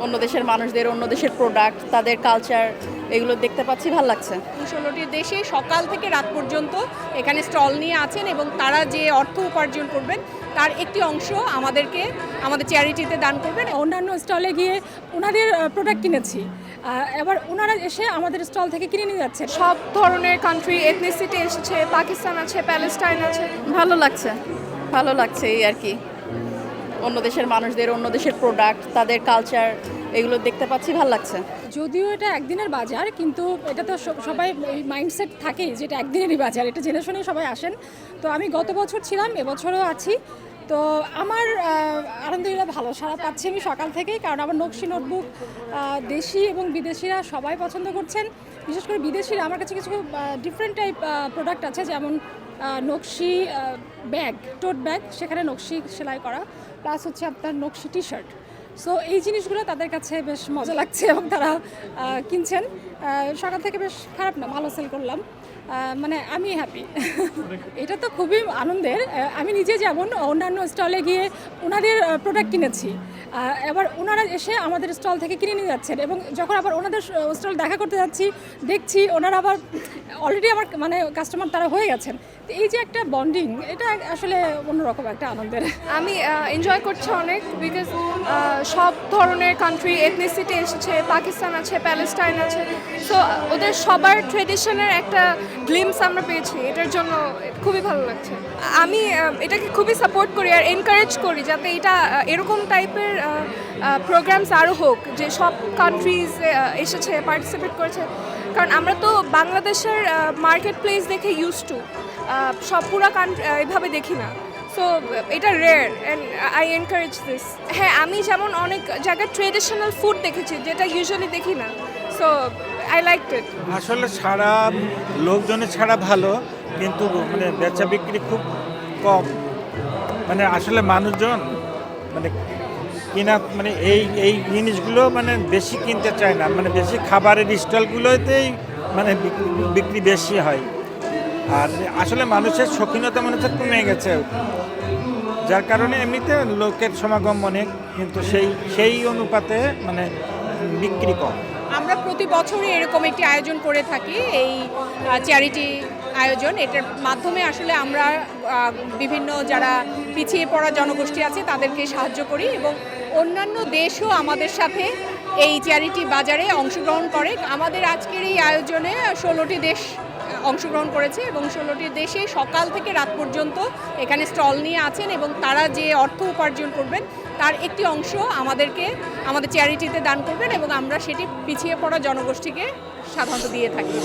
অন্য দেশের মানুষদের অন্য দেশের প্রোডাক্ট তাদের কালচার এগুলো দেখতে পাচ্ছি, ভালো লাগছে। 16টি দেশে সকাল থেকে রাত পর্যন্ত এখানে স্টল নিয়ে আছেন এবং তারা যে অর্থ উপার্জন করবেন তার একটি অংশ আমাদের চ্যারিটিতে দান করবেন। অন্যান্য স্টলে গিয়ে ওনাদের প্রোডাক্ট কিনেছি, এবার ওনারা এসে আমাদের স্টল থেকে কিনে নিয়ে যাচ্ছে। সব ধরনের কান্ট্রি এথনিসিটি এসেছে, পাকিস্তান আছে, প্যালেস্টাইন আছে। ভালো লাগছে এই আর কি। অন্য দেশের মানুষদের অন্য দেশের প্রোডাক্ট তাদের কালচার এগুলো দেখতে পাচ্ছি, ভালো লাগছে। যদিও এটা একদিনের বাজার, কিন্তু এটা তো সবাই এই মাইন্ডসেট থাকেই যে এটা একদিনেরই বাজার, এটা জেনে শুনেই সবাই আসেন। তো আমি গত বছর ছিলাম, এবছরও আছি। তো আমার আলহামদুলিল্লাহ ভালো সাড়া পাচ্ছি আমি সকাল থেকেই, কারণ আমার নকশি নোটবুক দেশি এবং বিদেশিরা সবাই পছন্দ করছেন। বিশেষ করে বিদেশিরা আমার কাছে কিছু ডিফারেন্ট টাইপ প্রোডাক্ট আছে, যেমন নকশি ব্যাগ, টোট ব্যাগ, সেখানে নকশি সেলাই করা, প্লাস হচ্ছে আপনার নকশি টি শার্ট। সো এই জিনিসগুলো তাদের কাছে বেশ মজা লাগছে এবং তারা কিনছেন। সকাল থেকে বেশ খারাপ না, ভালো সেল করলাম, মানে আমি হ্যাপি। এটা তো খুবই আনন্দের। আমি নিজে যেমন অন্যান্য স্টলে গিয়ে ওনাদের প্রোডাক্ট কিনেছি, এবার ওনারা এসে আমাদের স্টল থেকে কিনে নিয়ে যাচ্ছেন এবং যখন আবার ওনাদের স্টল দেখা করতে যাচ্ছি দেখছি ওনারা আবার অলরেডি আমার মানে কাস্টমার তারা হয়ে গেছেন। তো এই যে একটা বন্ডিং, এটা আসলে অন্যরকম একটা আনন্দের। আমি এনজয় করছি অনেক, বিকজ সব ধরনের কান্ট্রি এথনিসিটি এসেছে, পাকিস্তান আছে, প্যালেস্টাইন আছে। সো ওদের সবার ট্রেডিশনের একটা গ্লিমস আমরা পেয়েছি, এটার জন্য খুবই ভালো লাগছে। আমি এটাকে খুবই সাপোর্ট করি আর এনকারেজ করি যাতে এটা এরকম টাইপের প্রোগ্রামস আরও হোক, যে সব কান্ট্রিজ এসেছে, পার্টিসিপেট করেছে। কারণ আমরা তো বাংলাদেশের মার্কেট প্লেস দেখে ইউজ টু, সব পুরা কান্ট্রি এইভাবে দেখি না। সো এটা rare and I encourage this. হ্যাঁ, আমি যেমন অনেক জায়গায় ট্রেডিশনাল ফুড দেখেছি যেটা ইউজুয়ালি দেখি না। সো আই লাইকড ইট। আসলে ছাড়া লোকজনের ছাড়া ভালো, কিন্তু মানে বেচা বিক্রি খুব কম। মানে আসলে মানুষজন মানে কিনা মানে এই জিনিসগুলো মানে বেশি কিনতে চায় না, মানে বেশি খাবারের স্টলগুলোতেই মানে বিক্রি বেশি হয়। আর আসলে মানুষের শৌখিনতা মনে হচ্ছে কমে গেছে, যার কারণে এমনিতে লোকের সমাগম অনেক, কিন্তু সেই অনুপাতে মানে বিক্রি কম। আমরা প্রতি বছরই এরকম একটি আয়োজন করে থাকি, এই চ্যারিটি আয়োজন। এটার মাধ্যমে আসলে আমরা বিভিন্ন যারা পিছিয়ে পড়া জনগোষ্ঠী আছে তাদেরকে সাহায্য করি এবং অন্যান্য দেশও আমাদের সাথে এই চ্যারিটি বাজারে অংশগ্রহণ করে। আমাদের আজকের এই আয়োজনে 16টি দেশ অংশগ্রহণ করেছে এবং 16টি দেশে সকাল থেকে রাত পর্যন্ত এখানে স্টল নিয়ে আছেন এবং তারা যে অর্থ উপার্জন করবেন তার একটি অংশ আমাদের চ্যারিটিতে দান করবেন এবং আমরা সেটি পিছিয়ে পড়া জনগোষ্ঠীকে সাধারণত দিয়ে থাকি।